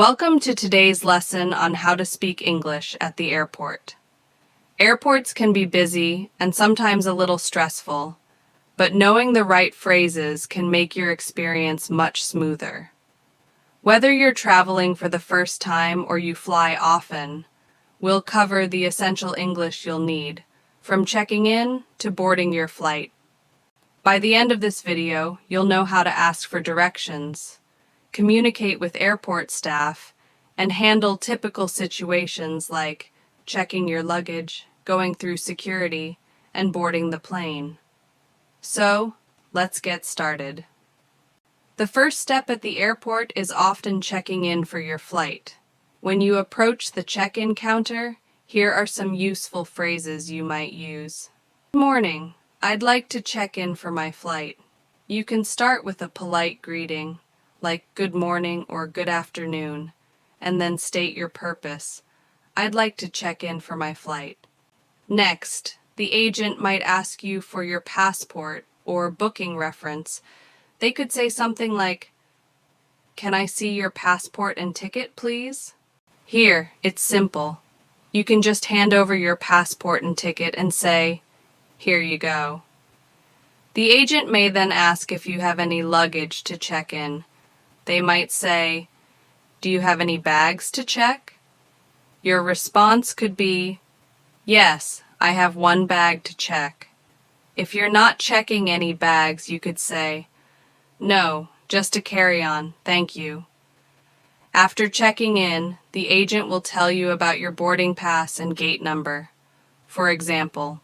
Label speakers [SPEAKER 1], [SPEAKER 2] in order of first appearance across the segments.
[SPEAKER 1] Welcome to today's lesson on how to speak English at the airport. Airports can be busy and sometimes a little stressful, but knowing the right phrases can make your experience much smoother. Whether you're traveling for the first time or you fly often, we'll cover the essential English you'll need, from checking in to boarding your flight. By the end of this video, you'll know how to ask for directions, communicate with airport staff, and handle typical situations like checking your luggage, going through security, and boarding the plane. So, let's get started. The first step at the airport is often checking in for your flight. When you approach the check-in counter, here are some useful phrases you might use. Good morning. I'd like to check in for my flight. You can start with a polite greeting, like good morning or good afternoon, and then state your purpose. I'd like to check in for my flight. Next, the agent might ask you for your passport or booking reference. They could say something like, "Can I see your passport and ticket, please?" Here, it's simple. You can just hand over your passport and ticket and say, "Here you go." The agent may then ask if you have any luggage to check in. They might say, "Do you have any bags to check?" Your response could be, "Yes, I have one bag to check." If you're not checking any bags, you could say, "No, just a carry-on, thank you." After checking in, the agent will tell you about your boarding pass and gate number. For example,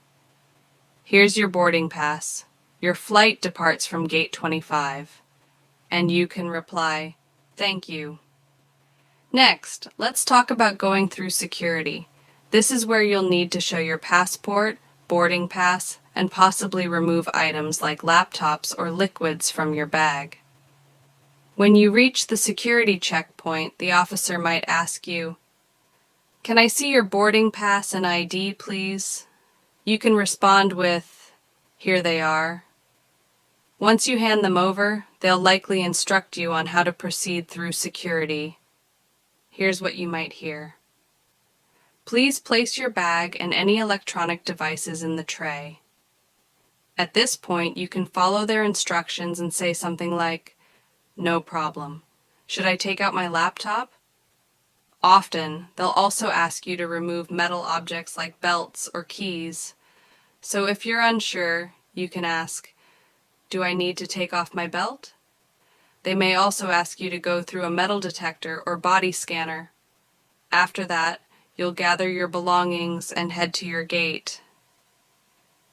[SPEAKER 1] here's your boarding pass. Your flight departs from gate 25. And you can reply, "Thank you." Next, let's talk about going through security. This is where you'll need to show your passport, boarding pass, and possibly remove items like laptops or liquids from your bag. When you reach the security checkpoint, the officer might ask you, "Can I see your boarding pass and ID, please?" You can respond with, "Here they are." Once you hand them over, they'll likely instruct you on how to proceed through security. Here's what you might hear. "Please place your bag and any electronic devices in the tray." At this point, you can follow their instructions and say something like, "No problem. Should I take out my laptop?" Often, they'll also ask you to remove metal objects like belts or keys. So if you're unsure, you can ask, "Do I need to take off my belt?" They may also ask you to go through a metal detector or body scanner. After that, you'll gather your belongings and head to your gate.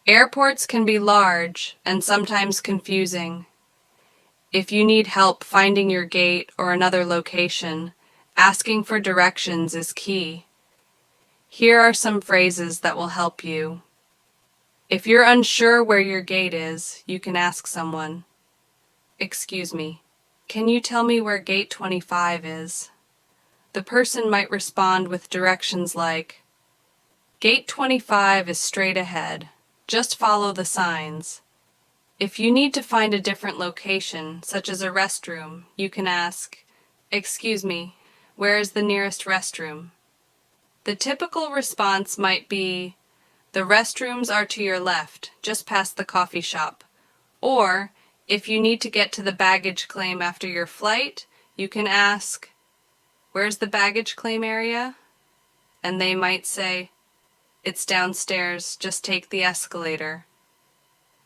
[SPEAKER 1] Airports can be large and sometimes confusing. If you need help finding your gate or another location, asking for directions is key. Here are some phrases that will help you. If you're unsure where your gate is, you can ask someone, "Excuse me, can you tell me where gate 25 is?" The person might respond with directions like, "Gate 25 is straight ahead. Just follow the signs." If you need to find a different location, such as a restroom, you can ask, "Excuse me, where is the nearest restroom?" The typical response might be, "The restrooms are to your left, just past the coffee shop." Or, if you need to get to the baggage claim after your flight, you can ask, "Where's the baggage claim area?" And they might say, "It's downstairs, just take the escalator."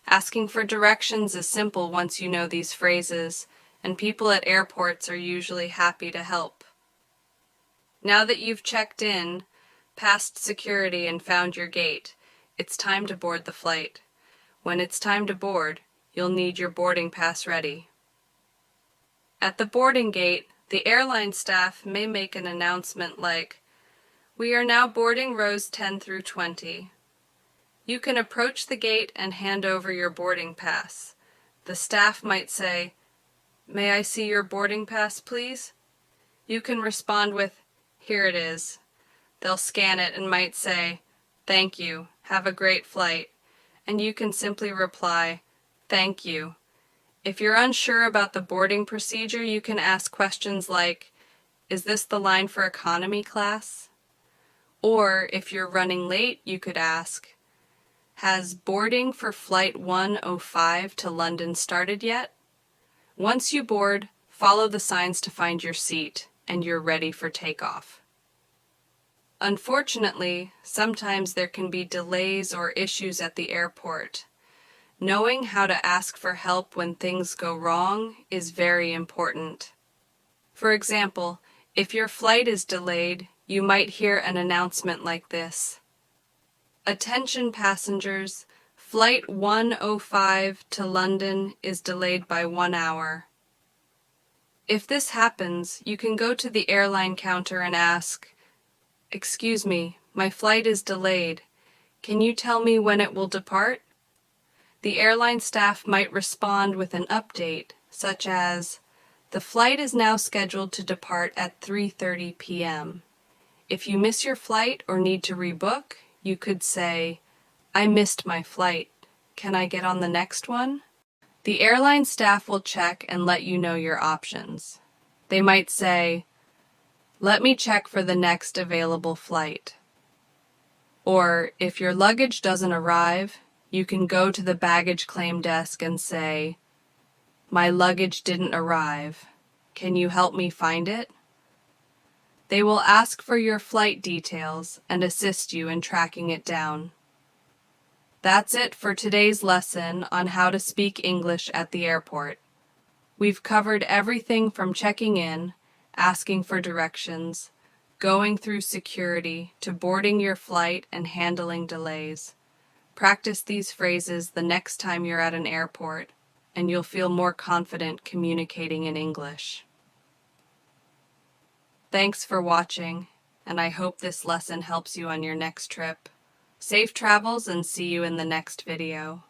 [SPEAKER 1] Asking for directions is simple once you know these phrases, and people at airports are usually happy to help. Now that you've checked in, passed security, and found your gate, it's time to board the flight. When it's time to board, you'll need your boarding pass ready. At the boarding gate, the airline staff may make an announcement like, "We are now boarding rows 10 through 20. You can approach the gate and hand over your boarding pass. The staff might say, "May I see your boarding pass, please?" You can respond with, "Here it is." They'll scan it and might say, "Thank you, have a great flight." And you can simply reply, "Thank you." If you're unsure about the boarding procedure, you can ask questions like, Is this the line for economy class? Or if you're running late, you could ask, has boarding for Flight 105 to London started yet? Once you board, follow the signs to find your seat, and you're ready for takeoff. Unfortunately, sometimes there can be delays or issues at the airport. Knowing how to ask for help when things go wrong is very important. For example, if your flight is delayed, you might hear an announcement like this. Attention passengers, Flight 105 to London is delayed by 1 hour. If this happens, you can go to the airline counter and ask, "Excuse me, my flight is delayed. Can you tell me when it will depart?" The airline staff might respond with an update, such as, "The flight is now scheduled to depart at 3:30 p.m. If you miss your flight or need to rebook, you could say, "I missed my flight. Can I get on the next one?" The airline staff will check and let you know your options. They might say, "Let me check for the next available flight." Or if your luggage doesn't arrive, you can go to the baggage claim desk and say, "My luggage didn't arrive. Can you help me find it?" They will ask for your flight details and assist you in tracking it down. That's it for today's lesson on how to speak English at the airport. We've covered everything from checking in, asking for directions, going through security, to boarding your flight and handling delays. Practice these phrases the next time you're at an airport, and you'll feel more confident communicating in English. Thanks for watching, and I hope this lesson helps you on your next trip. Safe travels and see you in the next video.